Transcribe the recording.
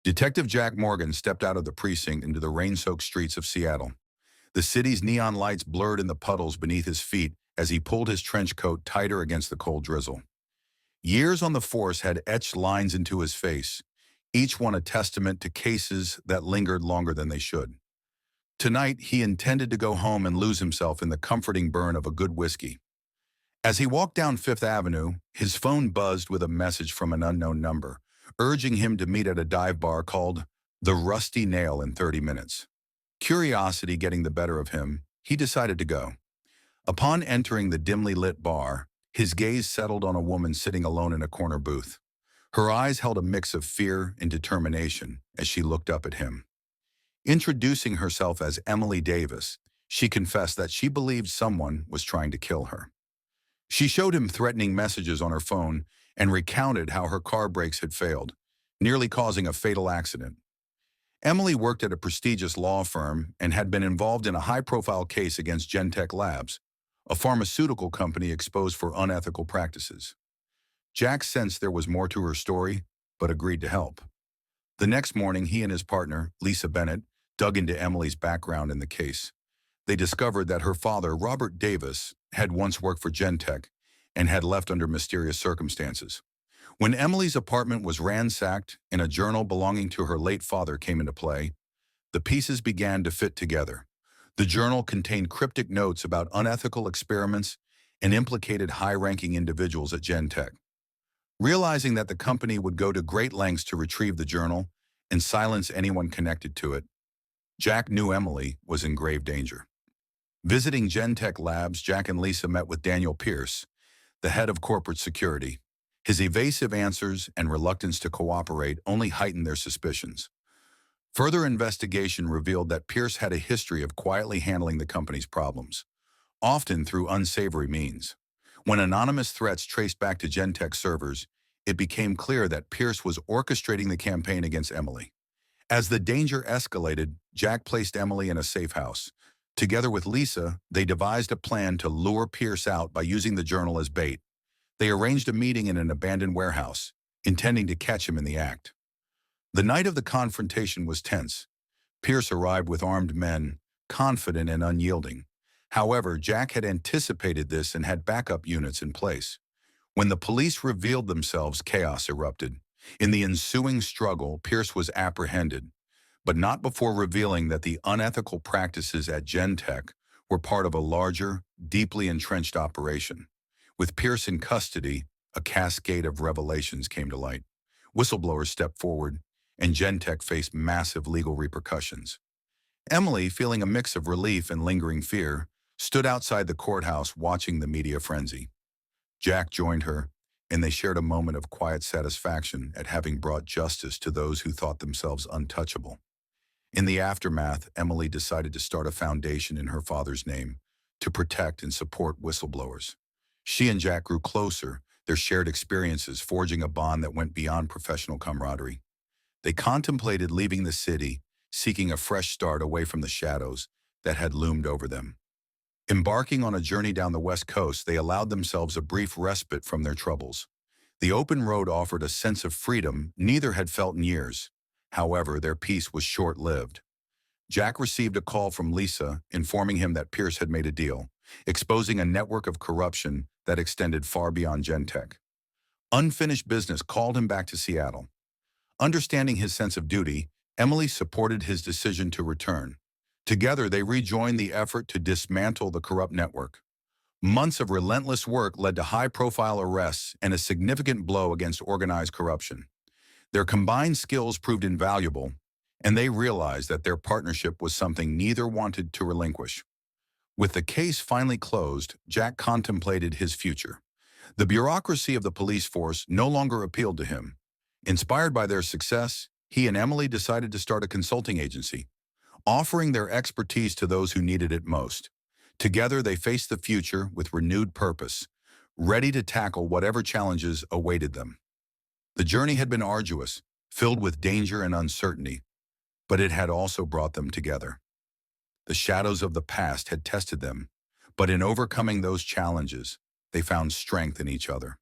Detective Jack Morgan stepped out of the precinct into the rain-soaked streets of Seattle. The city's neon lights blurred in the puddles beneath his feet as he pulled his trench coat tighter against the cold drizzle. Years on the force had etched lines into his face, each one a testament to cases that lingered longer than they should. Tonight, he intended to go home and lose himself in the comforting burn of a good whiskey. As he walked down Fifth Avenue, his phone buzzed with a message from an unknown number, urging him to meet at a dive bar called The Rusty Nail in 30 minutes. Curiosity getting the better of him, he decided to go. Upon entering the dimly lit bar, his gaze settled on a woman sitting alone in a corner booth. Her eyes held a mix of fear and determination as she looked up at him. Introducing herself as Emily Davis, she confessed that she believed someone was trying to kill her. She showed him threatening messages on her phone and recounted how her car brakes had failed, nearly causing a fatal accident. Emily worked at a prestigious law firm and had been involved in a high-profile case against Genentech Labs, a pharmaceutical company exposed for unethical practices. Jack sensed there was more to her story, but agreed to help. The next morning, he and his partner, Lisa Bennett, dug into Emily's background in the case. They discovered that her father, Robert Davis, had once worked for Genentech and had left under mysterious circumstances. When Emily's apartment was ransacked and a journal belonging to her late father came into play, the pieces began to fit together. The journal contained cryptic notes about unethical experiments and implicated high-ranking individuals at Genentech. Realizing that the company would go to great lengths to retrieve the journal and silence anyone connected to it, Jack knew Emily was in grave danger. Visiting Genentech Labs, Jack and Lisa met with Daniel Pierce, the head of corporate security. His evasive answers and reluctance to cooperate only heightened their suspicions. Further investigation revealed that Pierce had a history of quietly handling the company's problems, often through unsavory means. When anonymous threats traced back to Genentech servers, it became clear that Pierce was orchestrating the campaign against Emily. As the danger escalated, Jack placed Emily in a safe house. Together with Lisa, they devised a plan to lure Pierce out by using the journal as bait. They arranged a meeting in an abandoned warehouse, intending to catch him in the act. The night of the confrontation was tense. Pierce arrived with armed men, confident and unyielding. However, Jack had anticipated this and had backup units in place. When the police revealed themselves, chaos erupted. In the ensuing struggle, Pierce was apprehended, but not before revealing that the unethical practices at Genentech were part of a larger, deeply entrenched operation. With Pierce in custody, a cascade of revelations came to light. Whistleblowers stepped forward, and Genentech faced massive legal repercussions. Emily, feeling a mix of relief and lingering fear, stood outside the courthouse watching the media frenzy. Jack joined her, and they shared a moment of quiet satisfaction at having brought justice to those who thought themselves untouchable. In the aftermath, Emily decided to start a foundation in her father's name to protect and support whistleblowers. She and Jack grew closer, their shared experiences forging a bond that went beyond professional camaraderie. They contemplated leaving the city, seeking a fresh start away from the shadows that had loomed over them. Embarking on a journey down the West Coast, they allowed themselves a brief respite from their troubles. The open road offered a sense of freedom neither had felt in years. However, their peace was short-lived. Jack received a call from Lisa informing him that Pierce had made a deal, exposing a network of corruption that extended far beyond Genentech. Unfinished business called him back to Seattle. Understanding his sense of duty, Emily supported his decision to return. Together, they rejoined the effort to dismantle the corrupt network. Months of relentless work led to high-profile arrests and a significant blow against organized corruption. Their combined skills proved invaluable, and they realized that their partnership was something neither wanted to relinquish. With the case finally closed, Jack contemplated his future. The bureaucracy of the police force no longer appealed to him. Inspired by their success, he and Emily decided to start a consulting agency, offering their expertise to those who needed it most. Together, they faced the future with renewed purpose, ready to tackle whatever challenges awaited them. The journey had been arduous, filled with danger and uncertainty, but it had also brought them together. The shadows of the past had tested them, but in overcoming those challenges, they found strength in each other.